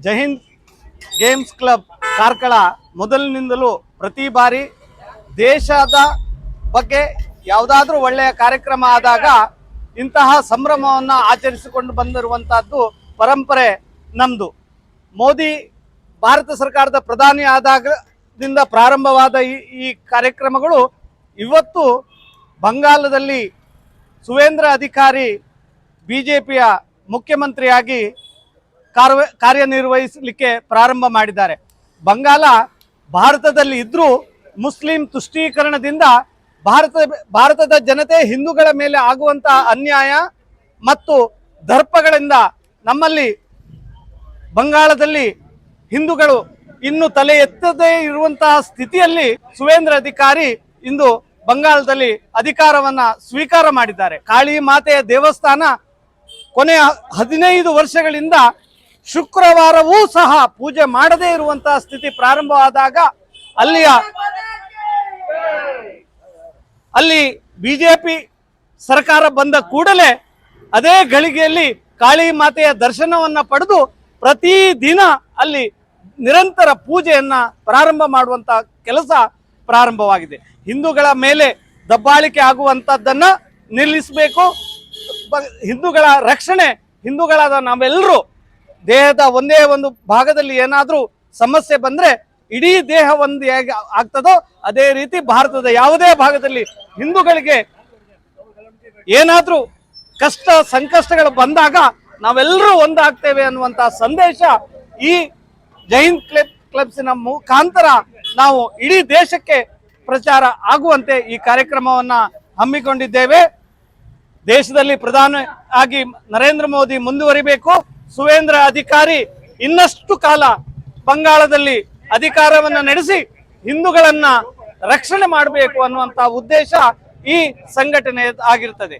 ಜೈ Hind games club Karkala ಮೊದಲಿನಿಂದಲೂ ಪ್ರತಿ ಬಾರಿ ದೇಶದ ಬಗ್ಗೆ ಯಾವುದಾದ್ರೂ ಒಳ್ಳೆಯ ಕಾರ್ಯಕ್ರಮ ಆದಾಗ ಇಂತಹ ಸಂಭ್ರಮವನ್ನು ಆಚರಿಸಿಕೊಂಡು ಬಂದಿರುವಂತಹದ್ದು ಪರಂಪರೆ ನಮ್ಮದು. ಮೋದಿ ಭಾರತ ಸರ್ಕಾರದ ಪ್ರಧಾನಿ ಆದಾಗದಿಂದ ಪ್ರಾರಂಭವಾದ ಈ ಕಾರ್ಯಕ್ರಮಗಳು ಇವತ್ತು ಬಂಗಾಲದಲ್ಲಿ ಸುವೇಂದ್ರ ಅಧಿಕಾರಿ ಬಿಜೆಪಿಯ ಮುಖ್ಯಮಂತ್ರಿಯಾಗಿ ಕಾರ್ಯನಿರ್ವಹಿಸಲಿಕ್ಕೆ ಪ್ರಾರಂಭ ಮಾಡಿದ್ದಾರೆ. ಬಂಗಾಲ ಭಾರತದಲ್ಲಿ ಇದ್ರೂ ಮುಸ್ಲಿಂ ತುಷ್ಟೀಕರಣದಿಂದ ಭಾರತದ ಜನತೆ ಹಿಂದೂಗಳ ಮೇಲೆ ಆಗುವಂತಹ ಅನ್ಯಾಯ ಮತ್ತು ದರ್ಪಗಳಿಂದ ನಮ್ಮಲ್ಲಿ ಬಂಗಾಳದಲ್ಲಿ ಹಿಂದೂಗಳು ಇನ್ನು ತಲೆ ಎತ್ತದೇ ಇರುವಂತಹ ಸ್ಥಿತಿಯಲ್ಲಿ ಸುವೇಂದ್ರ ಅಧಿಕಾರಿ ಇಂದು ಬಂಗಾಳದಲ್ಲಿ ಅಧಿಕಾರವನ್ನ ಸ್ವೀಕಾರ ಮಾಡಿದ್ದಾರೆ. ಕಾಳಿ ಮಾತೆಯ ದೇವಸ್ಥಾನ ಕೊನೆಯ 15 ವರ್ಷಗಳಿಂದ ಶುಕ್ರವಾರವೂ ಸಹ ಪೂಜೆ ಮಾಡದೇ ಇರುವಂತಹ ಸ್ಥಿತಿ ಪ್ರಾರಂಭವಾದಾಗ ಅಲ್ಲಿ ಬಿಜೆಪಿ ಸರ್ಕಾರ ಬಂದ ಕೂಡಲೇ ಅದೇ ಗಳಿಗೆಯಲ್ಲಿ ಕಾಳಿ ಮಾತೆಯ ದರ್ಶನವನ್ನ ಪಡೆದು ಪ್ರತಿದಿನ ಅಲ್ಲಿ ನಿರಂತರ ಪೂಜೆಯನ್ನ ಪ್ರಾರಂಭ ಮಾಡುವಂತ ಕೆಲಸ ಪ್ರಾರಂಭವಾಗಿದೆ. ಹಿಂದೂಗಳ ಮೇಲೆ ದಬ್ಬಾಳಿಕೆ ಆಗುವಂತದ್ದನ್ನ ನಿಲ್ಲಿಸಬೇಕು. ಹಿಂದೂಗಳ ರಕ್ಷಣೆ, ಹಿಂದೂಗಳಾದ ನಾವೆಲ್ಲರೂ ದೇಹದ ಒಂದೇ ಒಂದು ಭಾಗದಲ್ಲಿ ಏನಾದರೂ ಸಮಸ್ಯೆ ಬಂದ್ರೆ ಇಡೀ ದೇಹ ಒಂದು ಹೇಗೆ ಆಗ್ತದೋ ಅದೇ ರೀತಿ ಭಾರತದ ಯಾವುದೇ ಭಾಗದಲ್ಲಿ ಹಿಂದೂಗಳಿಗೆ ಏನಾದರೂ ಕಷ್ಟ ಸಂಕಷ್ಟಗಳು ಬಂದಾಗ ನಾವೆಲ್ಲರೂ ಒಂದಾಗ್ತೇವೆ ಅನ್ನುವಂತಹ ಸಂದೇಶ ಈ ಜೈ ಹಿಂದ್ ಕ್ಲಬ್ಸಿನ ಮುಖಾಂತರ ನಾವು ಇಡೀ ದೇಶಕ್ಕೆ ಪ್ರಚಾರ ಆಗುವಂತೆ ಈ ಕಾರ್ಯಕ್ರಮವನ್ನ ಹಮ್ಮಿಕೊಂಡಿದ್ದೇವೆ. ದೇಶದಲ್ಲಿ ಪ್ರಧಾನಿ ಆಗಿ ನರೇಂದ್ರ ಮೋದಿ ಮುಂದುವರಿಬೇಕು. ಸುವೇಂದ್ರ ಅಧಿಕಾರಿ ಇನ್ನಷ್ಟು ಕಾಲ ಬಂಗಾಳದಲ್ಲಿ ಅಧಿಕಾರವನ್ನ ನಡೆಸಿ ಹಿಂದೂಗಳನ್ನ ರಕ್ಷಣೆ ಮಾಡಬೇಕು ಅನ್ನುವಂತಹ ಉದ್ದೇಶ ಈ ಸಂಘಟನೆ ಆಗಿರ್ತದೆ.